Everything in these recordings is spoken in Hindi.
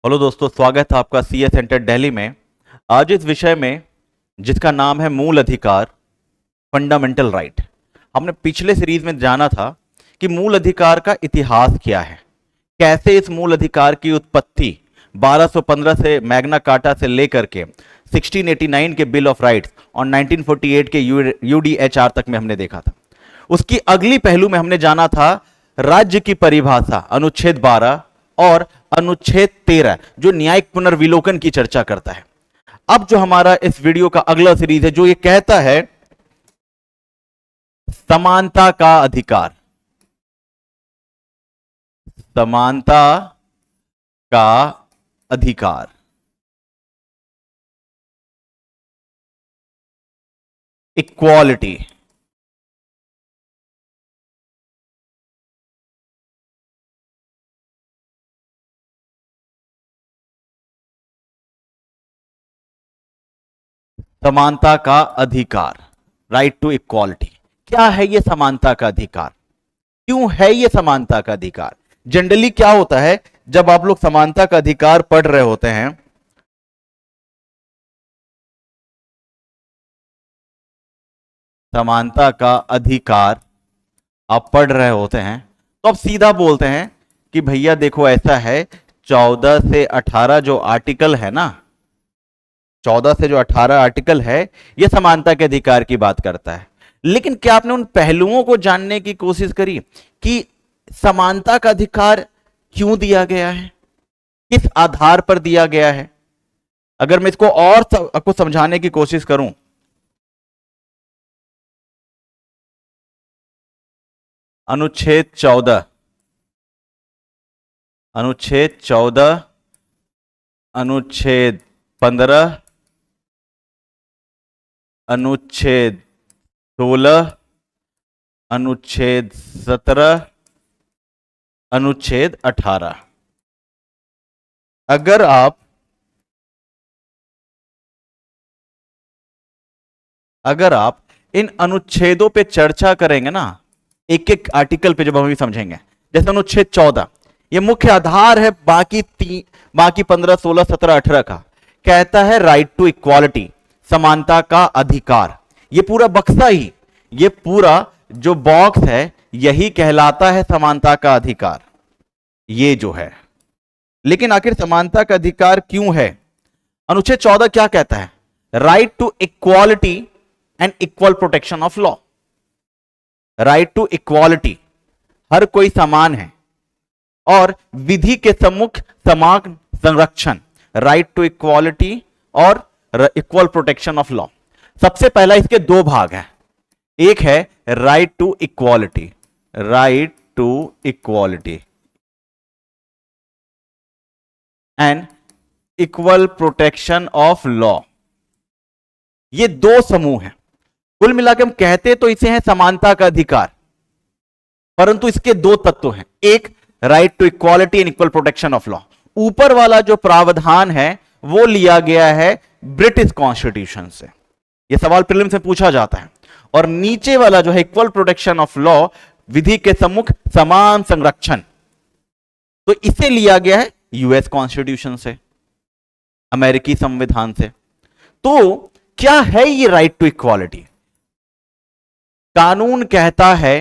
हेलो दोस्तों, स्वागत है आपका सीए सेंटर दिल्ली में। आज इस विषय में जिसका नाम है मूल अधिकार, फंडामेंटल राइट। हमने पिछले सीरीज में जाना था कि मूल अधिकार का इतिहास क्या है, कैसे इस मूल अधिकार की उत्पत्ति 1215 से मैग्ना कार्टा से लेकर के 1689 के बिल ऑफ राइट्स और 1948 के यूडीएचआर तक में हमने देखा था। उसकी अगली पहलू में हमने जाना था राज्य की परिभाषा, अनुच्छेद 12 और अनुच्छेद 13 जो न्यायिक पुनर्विलोकन की चर्चा करता है। अब जो हमारा इस वीडियो का अगला सीरीज है जो ये कहता है समानता का अधिकार। समानता का अधिकार, इक्वालिटी। समानता का अधिकार, राइट टू इक्वालिटी। क्या है ये समानता का अधिकार? क्यों है ये समानता का अधिकार? जनरली क्या होता है जब आप लोग समानता का अधिकार पढ़ रहे होते हैं, समानता का अधिकार आप पढ़ रहे होते हैं तो आप सीधा बोलते हैं कि भैया देखो ऐसा है, 14 से 18 जो आर्टिकल है ना, 14 से जो 18 आर्टिकल है यह समानता के अधिकार की बात करता है। लेकिन क्या आपने उन पहलुओं को जानने की कोशिश करी कि समानता का अधिकार क्यों दिया गया है, किस आधार पर दिया गया है? अगर मैं इसको और आपको समझाने की कोशिश करूं, अनुच्छेद 14, अनुच्छेद 14, अनुच्छेद 15, अनुच्छेद 16, अनुच्छेद 17, अनुच्छेद 18। अगर आप इन अनुच्छेदों पे चर्चा करेंगे ना, एक एक आर्टिकल पे जब हम भी समझेंगे, जैसे अनुच्छेद 14 ये मुख्य आधार है, बाकी 15, 16, 17, 18 का कहता है राइट टू इक्वालिटी, समानता का अधिकार। ये पूरा बक्सा ही, ये पूरा जो बॉक्स है यही कहलाता है समानता का अधिकार, ये जो है। लेकिन आखिर समानता का अधिकार क्यों है? अनुच्छेद 14 क्या कहता है? Right to equality and equal protection of law. Right to equality, हर कोई समान है, और विधि के सम्मुख समान संरक्षण, राइट टू इक्वालिटी और इक्वल प्रोटेक्शन ऑफ लॉ। सबसे पहला इसके दो भाग हैं, एक है right to equality, right to equality and equal protection of law. ये दो समूह हैं। कुल मिलाकर हम कहते तो इसे है समानता का अधिकार, परंतु इसके दो तत्व हैं, एक right to equality and equal protection of law. ऊपर वाला जो प्रावधान है वो लिया गया है ब्रिटिश कॉन्स्टिट्यूशन से, यह सवाल प्रीलिम्स में पूछा जाता है। और नीचे वाला जो है इक्वल प्रोटेक्शन ऑफ लॉ, विधि के सम्मुख समान संरक्षण, तो इसे लिया गया है यूएस कॉन्स्टिट्यूशन से, अमेरिकी संविधान से। तो क्या है ये राइट टू इक्वालिटी? कानून कहता है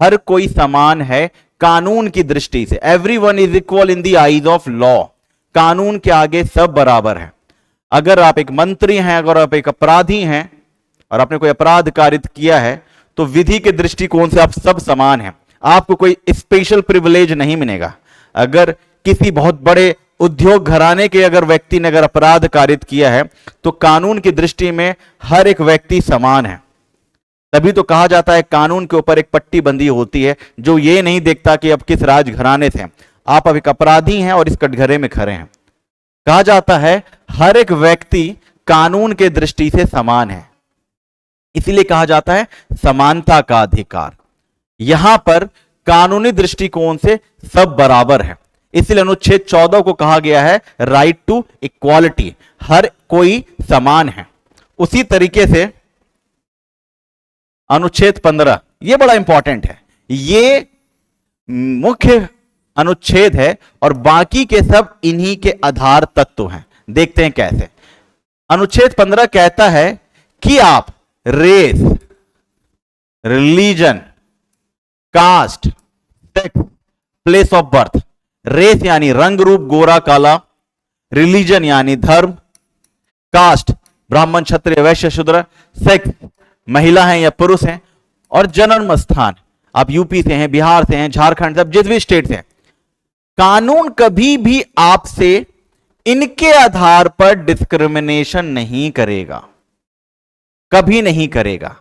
हर कोई समान है कानून की दृष्टि से, everyone is equal in the eyes of law. कानून के आगे सब बराबर है। अगर आप एक मंत्री हैं, अगर आप एक अपराधी हैं और आपने कोई अपराध कारित किया है, तो विधि के दृष्टिकोण से आप सब समान हैं, आपको कोई स्पेशल प्रिविलेज नहीं मिलेगा। अगर किसी बहुत बड़े उद्योग घराने के अगर व्यक्ति ने अगर अपराध कारित किया है, तो कानून की दृष्टि में हर एक व्यक्ति समान है। तभी तो कहा जाता है कानून के ऊपर एक पट्टी बंदी होती है जो ये नहीं देखता कि अब किस राजघराने से आप अब एक अपराधी हैं और इस कटघरे में खड़े हैं। कहा जाता है हर एक व्यक्ति कानून के दृष्टि से समान है, इसीलिए कहा जाता है समानता का अधिकार। यहां पर कानूनी दृष्टिकोण से सब बराबर है, इसलिए अनुच्छेद 14 को कहा गया है राइट टू इक्वालिटी, हर कोई समान है। उसी तरीके से अनुच्छेद 15 ये बड़ा इंपॉर्टेंट है, ये मुख्य अनुच्छेद है और बाकी के सब इन्हीं के आधार तत्व हैं। देखते हैं कैसे। अनुच्छेद 15 कहता है कि आप race, religion, caste, sex, place of birth, race यानी रंग रूप गोरा काला, रिलीजन यानी धर्म, कास्ट ब्राह्मण क्षत्रिय वैश्य शूद्र, सेक्स महिला हैं या पुरुष हैं, और जन्म स्थान आप यूपी से हैं, बिहार से हैं, झारखंड से, जिस भी स्टेट से हैं, कानून कभी भी आपसे इनके आधार पर डिस्क्रिमिनेशन नहीं करेगा, कभी नहीं करेगा।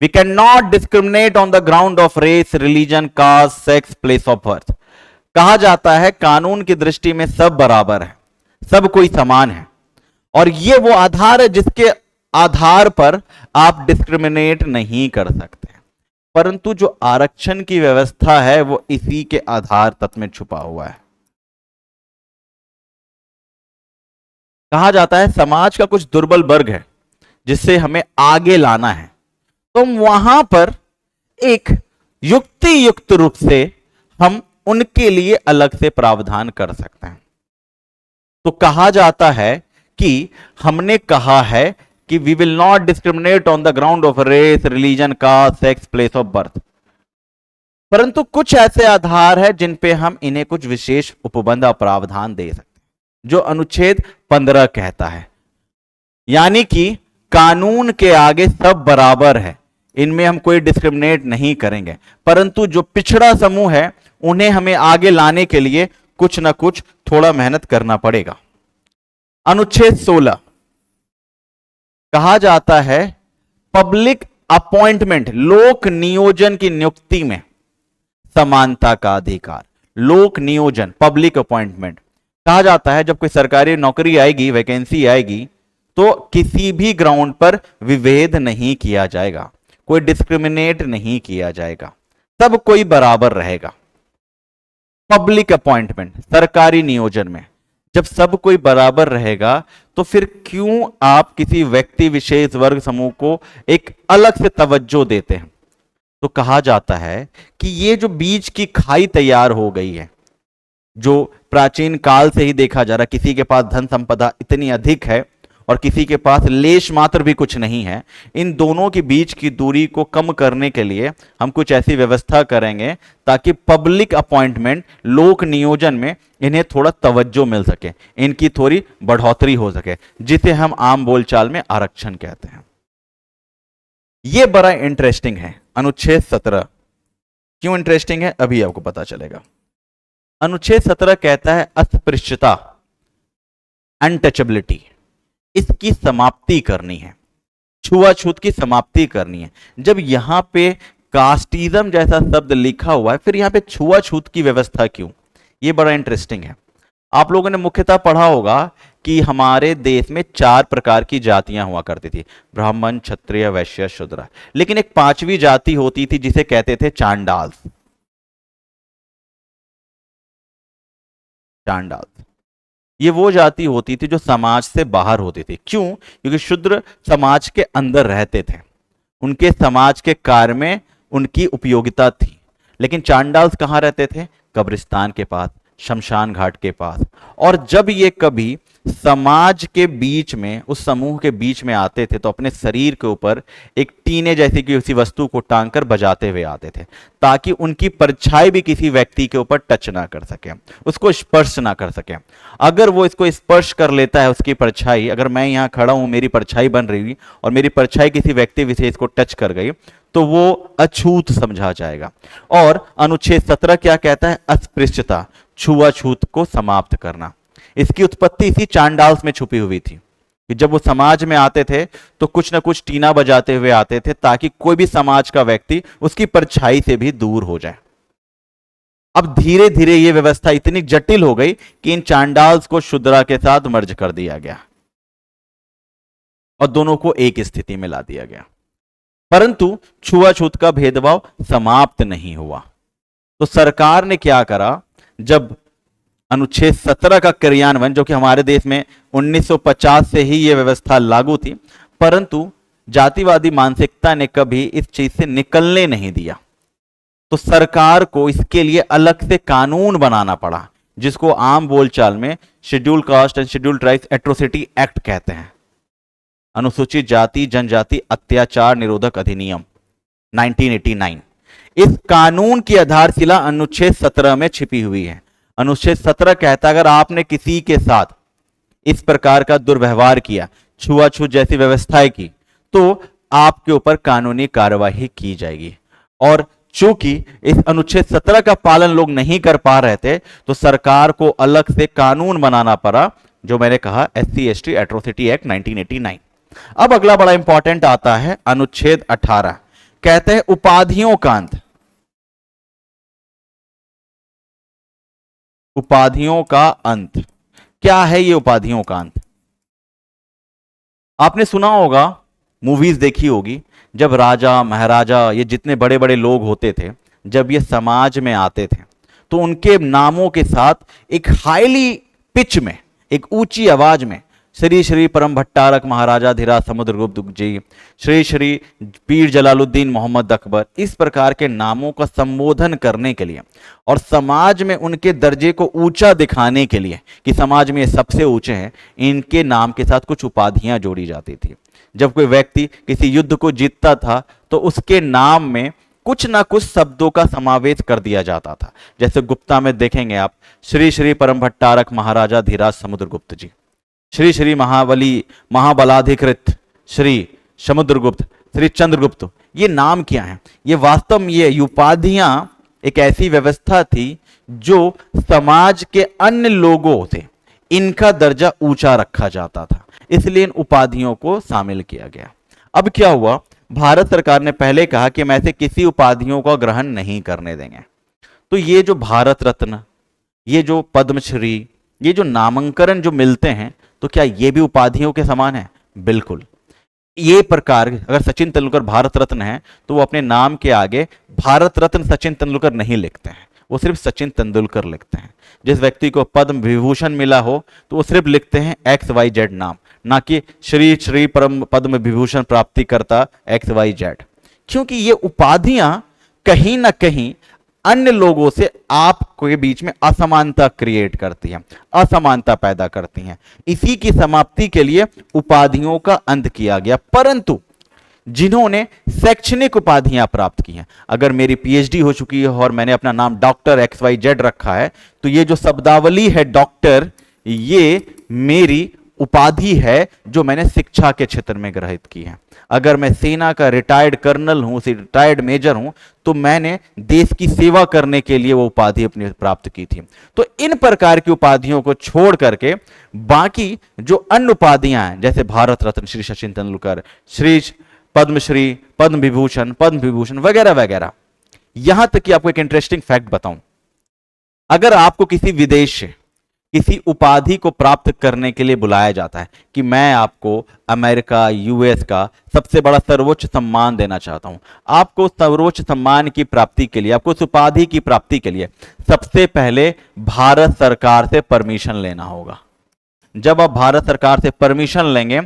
We can not discriminate on the ground of race, religion, caste, sex, place of birth. कहा जाता है कानून की दृष्टि में सब बराबर है, सब कोई समान है, और यह वो आधार है जिसके आधार पर आप डिस्क्रिमिनेट नहीं कर सकते। परंतु जो आरक्षण की व्यवस्था है वो इसी के आधार तत्व में छुपा हुआ है। कहा जाता है समाज का कुछ दुर्बल वर्ग है जिससे हमें आगे लाना है, तो वहां पर एक युक्ति युक्त रूप से हम उनके लिए अलग से प्रावधान कर सकते हैं। तो कहा जाता है कि हमने कहा है कि we will not discriminate on the ground of race, religion, caste, sex, place of birth, परंतु कुछ ऐसे आधार है जिन पे हम इन्हें कुछ विशेष उपबंध और प्रावधान दे सकते हैं, जो अनुच्छेद 15 कहता है। यानी कि कानून के आगे सब बराबर है, इनमें हम कोई डिस्क्रिमिनेट नहीं करेंगे, परंतु जो पिछड़ा समूह है उन्हें हमें आगे लाने के लिए कुछ ना कुछ थोड़ा मेहनत करना पड़ेगा। अनुच्छेद 16 कहा जाता है पब्लिक अपॉइंटमेंट, लोक नियोजन की नियुक्ति में समानता का अधिकार। लोक नियोजन, पब्लिक अपॉइंटमेंट, कहा जाता है जब कोई सरकारी नौकरी आएगी, वैकेंसी आएगी, तो किसी भी ग्राउंड पर विभेद नहीं किया जाएगा, कोई डिस्क्रिमिनेट नहीं किया जाएगा, सब कोई बराबर रहेगा। पब्लिक अपॉइंटमेंट, सरकारी नियोजन में जब सब कोई बराबर रहेगा तो फिर क्यों आप किसी व्यक्ति विशेष वर्ग समूह को एक अलग से तवज्जो देते हैं। तो कहा जाता है कि ये जो बीच की खाई तैयार हो गई है, जो प्राचीन काल से ही देखा जा रहा, किसी के पास धन संपदा इतनी अधिक है और किसी के पास लेश मात्र भी कुछ नहीं है, इन दोनों के बीच की दूरी को कम करने के लिए हम कुछ ऐसी व्यवस्था करेंगे ताकि पब्लिक अपॉइंटमेंट, लोक नियोजन में इन्हें थोड़ा तवज्जो मिल सके, इनकी थोड़ी बढ़ोतरी हो सके, जिसे हम आम बोलचाल में आरक्षण कहते हैं। यह बड़ा इंटरेस्टिंग है अनुच्छेद 17। क्यों इंटरेस्टिंग है अभी आपको पता चलेगा। अनुच्छेद 17 कहता है अस्पृश्यता, अनटचेबिलिटी, इसकी समाप्ति करनी है, छुआछूत की समाप्ति करनी है। जब यहां पे कास्टिज्म जैसा शब्द लिखा हुआ है, फिर यहां पे छुआछूत की व्यवस्था क्यों, ये बड़ा इंटरेस्टिंग है। आप लोगों ने मुख्यतः पढ़ा होगा कि हमारे देश में 4 प्रकार की जातियां हुआ करती थी, ब्राह्मण, क्षत्रिय, वैश्य, शूद्र, लेकिन एक 5वीं जाति होती थी जिसे कहते थे चांडाल। चांडाल ये वो जाति होती थी जो समाज से बाहर होती थी। क्यों? क्योंकि शूद्र समाज के अंदर रहते थे, उनके समाज के कार्य में उनकी उपयोगिता थी, लेकिन चांडाल्स कहाँ रहते थे? कब्रिस्तान के पास, शमशान घाट के पास। और जब ये कभी समाज के बीच में, उस समूह के बीच में आते थे, तो अपने शरीर के ऊपर एक टीने जैसी किसी वस्तु को टांग कर बजाते हुए आते थे, ताकि उनकी परछाई भी किसी व्यक्ति के ऊपर टच ना कर सके, उसको स्पर्श ना कर सके। अगर वो इसको स्पर्श कर लेता है, उसकी परछाई, अगर मैं यहाँ खड़ा हूं, मेरी परछाई बन रही हुई और मेरी परछाई किसी व्यक्ति विशेष को टच कर गई, तो वो अछूत समझा जाएगा। और अनुच्छेद 17 क्या कहता है? अस्पृश्यता, छुआछूत को समाप्त करना। इसकी उत्पत्ति इसी चांडाल्स में छुपी हुई थी कि जब वो समाज में आते थे तो कुछ ना कुछ टीना बजाते हुए आते थे, ताकि कोई भी समाज का व्यक्ति उसकी परछाई से भी दूर हो जाए। अब धीरे धीरे ये व्यवस्था इतनी जटिल हो गई कि इन चांडाल्स को शूद्रा के साथ मर्ज कर दिया गया और दोनों को एक स्थिति में ला दिया गया, परंतु छुआछूत का भेदभाव समाप्त नहीं हुआ। तो सरकार ने क्या करा, जब अनुच्छेद 17 का क्रियान्वयन, जो कि हमारे देश में 1950 से ही यह व्यवस्था लागू थी, परंतु जातिवादी मानसिकता ने कभी इस चीज से निकलने नहीं दिया। तो सरकार को इसके लिए अलग से कानून बनाना पड़ा, जिसको आम बोलचाल में schedule caste and schedule tribes atrocity act कहते हैं, अनुसूचित जाति जनजाति अत्याचार निरोधक अधिनियम 1989। इस कानून की आधारशिला अनुच्छेद 17 में छिपी हुई है। अनुच्छेद 17 कहता है अगर आपने किसी के साथ इस प्रकार का दुर्व्यवहार किया, छुआछूत जैसी व्यवस्थाएं की, तो आपके ऊपर कानूनी कार्यवाही की जाएगी। और चूंकि इस अनुच्छेद 17 का पालन लोग नहीं कर पा रहे थे, तो सरकार को अलग से कानून बनाना पड़ा, जो मैंने कहा SC/ST एट्रोसिटी एक्ट 1989। अब अगला बड़ा इंपॉर्टेंट आता है अनुच्छेद 18, कहते हैं उपाधियों का अंत। उपाधियों का अंत क्या है? ये उपाधियों का अंत आपने सुना होगा, मूवीज देखी होगी, जब राजा महाराजा ये जितने बड़े बड़े लोग होते थे, जब ये समाज में आते थे, तो उनके नामों के साथ एक हाईली पिच में, एक ऊंची आवाज में श्री श्री परम भट्टारक महाराजा धीराज समुद्रगुप्त जी, श्री श्री पीर जलालुद्दीन मोहम्मद अकबर, इस प्रकार के नामों का संबोधन करने के लिए और समाज में उनके दर्जे को ऊंचा दिखाने के लिए कि समाज में ये सबसे ऊंचे हैं, इनके नाम के साथ कुछ उपाधियां जोड़ी जाती थी। जब कोई व्यक्ति किसी युद्ध को जीतता था, तो उसके नाम में कुछ ना कुछ शब्दों का समावेश कर दिया जाता था। जैसे गुप्ता में देखेंगे आप, श्री श्री परम भट्टारक महाराजा धीराज समुद्रगुप्त जी, श्री श्री महाबलाधिकृत श्री समुद्रगुप्त, श्री चंद्रगुप्त। ये नाम क्या है? ये वास्तव में ये उपाधियां एक ऐसी व्यवस्था थी जो समाज के अन्य लोगों से इनका दर्जा ऊंचा रखा जाता था, इसलिए इन उपाधियों को शामिल किया गया। अब क्या हुआ, भारत सरकार ने पहले कहा कि हम ऐसे किसी उपाधियों का ग्रहण नहीं करने देंगे। तो ये जो भारत रत्न, ये जो पद्मश्री, ये जो नामांकन जो मिलते हैं, तो क्या ये भी उपाधियों के समान है? बिल्कुल। ये प्रकार, अगर सचिन तेंदुलकर भारत रत्न है, तो वो अपने नाम के आगे भारत रत्न सचिन तेंदुलकर नहीं लिखते हैं, वो सिर्फ सचिन तेंदुलकर लिखते हैं। जिस व्यक्ति को पद्म विभूषण मिला हो, तो वो सिर्फ लिखते हैं XYZ नाम, ना कि श्री श्री परम पद्म विभूषण प्राप्तिकर्ता XYZ। क्योंकि ये उपाधियां कहीं ना कहीं अन्य लोगों से आपके बीच में असमानता क्रिएट करती हैं, असमानता पैदा करती हैं। इसी की समाप्ति के लिए उपाधियों का अंत किया गया। परंतु जिन्होंने शैक्षणिक उपाधियां प्राप्त की हैं, अगर मेरी PhD हो चुकी है और मैंने अपना नाम डॉक्टर XYZ रखा है, तो ये जो शब्दावली है डॉक्टर, ये मेरी उपाधि है जो मैंने शिक्षा के क्षेत्र में ग्रहित की है। अगर मैं सेना का रिटायर्ड कर्नल हूं, रिटायर्ड मेजर हूं, तो मैंने देश की सेवा करने के लिए वो उपाधि अपनी प्राप्त की थी। तो इन प्रकार की उपाधियों को छोड़ करके बाकी जो अन्य उपाधियां हैं, जैसे भारत रत्न श्री सचिन तेंदुलकर, श्री पद्मश्री, पद्म विभूषण वगैरह वगैरह। यहां तक कि आपको एक इंटरेस्टिंग फैक्ट बताऊं, अगर आपको किसी विदेश से किसी उपाधि को प्राप्त करने के लिए बुलाया जाता है कि मैं आपको अमेरिका US का सबसे बड़ा सर्वोच्च सम्मान देना चाहता हूं, आपको सर्वोच्च सम्मान की प्राप्ति के लिए, आपको उस उपाधि की प्राप्ति के लिए सबसे पहले भारत सरकार से परमिशन लेना होगा। जब आप भारत सरकार से परमिशन लेंगे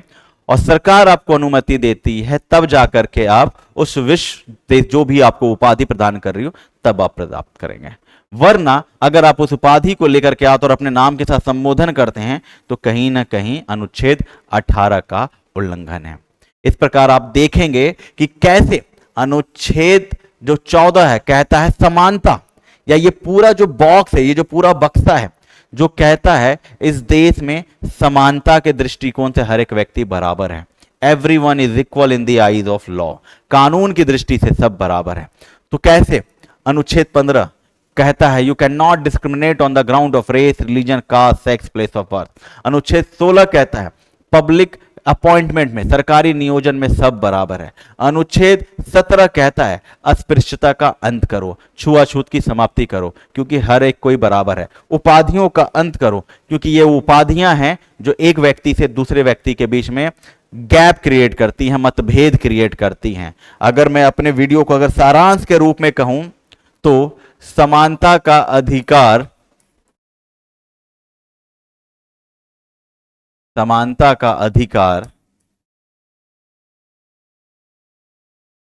और सरकार आपको अनुमति देती है, तब जाकर के आप उस विश्व जो भी आपको उपाधि प्रदान कर रही हो, तब आप प्राप्त करेंगे। वरना अगर आप उस उपाधि को लेकर के आते और अपने नाम के साथ संबोधन करते हैं, तो कहीं ना कहीं अनुच्छेद 18 का उल्लंघन है। इस प्रकार आप देखेंगे कि कैसे अनुच्छेद जो 14 है कहता है समानता, या ये पूरा जो बॉक्स है, ये जो पूरा बक्सा है, जो कहता है इस देश में समानता के दृष्टिकोण से हर एक व्यक्ति बराबर है। Everyone is equal in the eyes of law, कानून की दृष्टि से सब बराबर है। तो कैसे? अनुच्छेद 15 कहता है you can not discriminate on the ground of race, religion, caste, sex, place of birth. अनुच्छेद 16 कहता है पब्लिक अपॉइंटमेंट में, सरकारी नियोजन में सब बराबर है। अनुच्छेद 17 कहता है अस्पृश्यता का अंत करो, छुआछूत की समाप्ति करो, क्योंकि हर एक कोई बराबर है। उपाधियों का अंत करो, क्योंकि ये उपाधियां हैं जो एक व्यक्ति से दूसरे व्यक्ति के बीच में गैप क्रिएट करती हैं, मतभेद क्रिएट करती हैं। अगर मैं अपने वीडियो को अगर सारांश के रूप में कहूं, तो समानता का अधिकार, समानता का अधिकार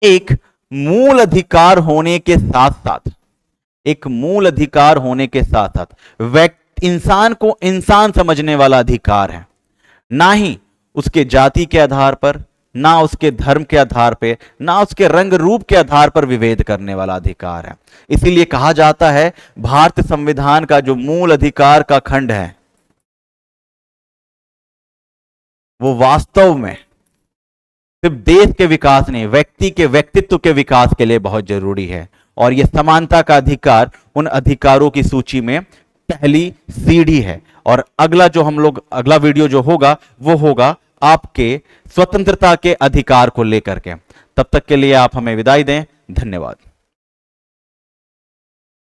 एक मूल अधिकार होने के साथ साथ, एक मूल अधिकार होने के साथ साथ व्यक्ति, इंसान को इंसान समझने वाला अधिकार है, ना ही उसके जाति के आधार पर, ना उसके धर्म के आधार पे, ना उसके रंग रूप के आधार पर विभेद करने वाला अधिकार है। इसीलिए कहा जाता है भारतीय संविधान का जो मूल अधिकार का खंड है वो वास्तव में सिर्फ देश के विकास नहीं, व्यक्ति के व्यक्तित्व के विकास के लिए बहुत जरूरी है। और यह समानता का अधिकार उन अधिकारों की सूची में पहली सीढ़ी है। और अगला वीडियो जो होगा वो होगा आपके स्वतंत्रता के अधिकार को लेकर के। तब तक के लिए आप हमें विदाई दें। धन्यवाद।